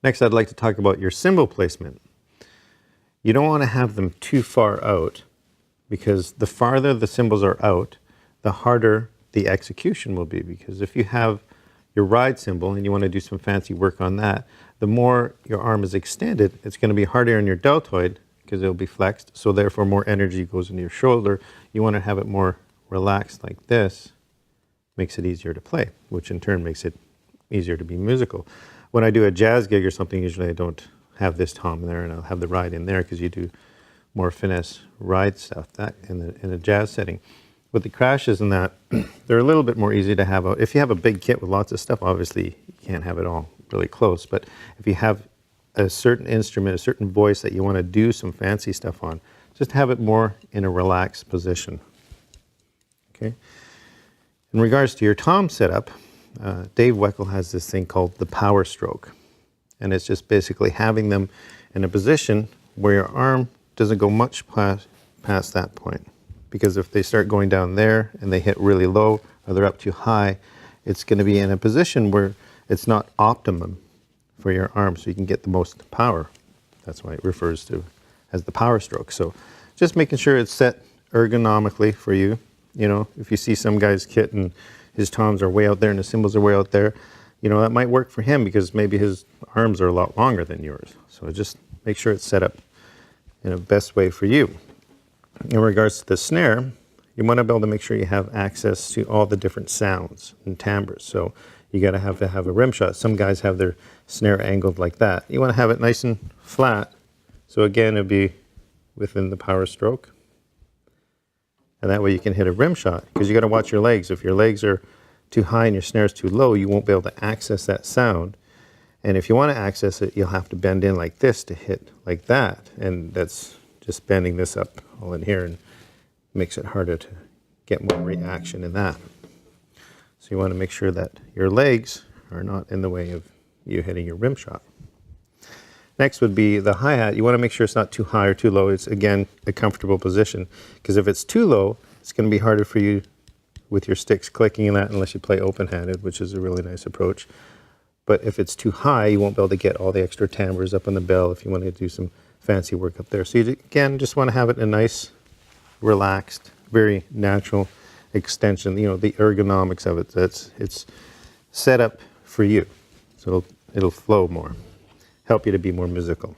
Next, I'd like to talk about your cymbal placement. You don't want to have them too far out, because the farther the cymbals are out, the harder the execution will be. Because if you have your ride cymbal and you want to do some fancy work on that, the more your arm is extended, it's going to be harder on your deltoid because it'll be flexed. So therefore more energy goes into your shoulder. You want to have it more relaxed like this. Makes it easier to play, which in turn makes it easier to be musical. When I do a jazz gig or something, usually I don't have this tom there, and I'll have the ride in there because you do more finesse ride stuff that in a jazz setting. With the crashes and that, they're a little bit more easy to have. If you have a big kit with lots of stuff, obviously you can't have it all really close. But if you have a certain instrument, a certain voice that you want to do some fancy stuff on, just have it more in a relaxed position. Okay. In regards to your tom setup, Dave Weckl has this thing called the power stroke. And it's just basically having them in a position where your arm doesn't go much past that point. Because if they start going down there and they hit really low or they're up too high, it's going to be in a position where it's not optimum for your arm, so you can get the most power. That's why it refers to as the power stroke. So just making sure it's set ergonomically for you. You know, if you see some guy's kit and his toms are way out there and the cymbals are way out there, you know, that might work for him because maybe his arms are a lot longer than yours. So just make sure it's set up in the best way for you. In regards to the snare, you want to be able to make sure you have access to all the different sounds and timbres. So you got to have a rim shot. Some guys have their snare angled like that. You want to have it nice and flat. So again, it'll be within the power stroke. And that way you can hit a rim shot, because you got to watch your legs. If your legs are too high and your snare is too low, you won't be able to access that sound. And if you want to access it, you'll have to bend in like this to hit like that. And that's just bending this up all in here and makes it harder to get more reaction in that. So you want to make sure that your legs are not in the way of you hitting your rim shot. Next would be the hi-hat. You want to make sure it's not too high or too low. It's, again, a comfortable position, because if it's too low, it's going to be harder for you with your sticks clicking in that unless you play open-handed, which is a really nice approach. But if it's too high, you won't be able to get all the extra timbres up on the bell if you want to do some fancy work up there. So you, again, just want to have it in a nice, relaxed, very natural extension. You know, the ergonomics of it, it's set up for you. So it'll flow more, help you to be more musical.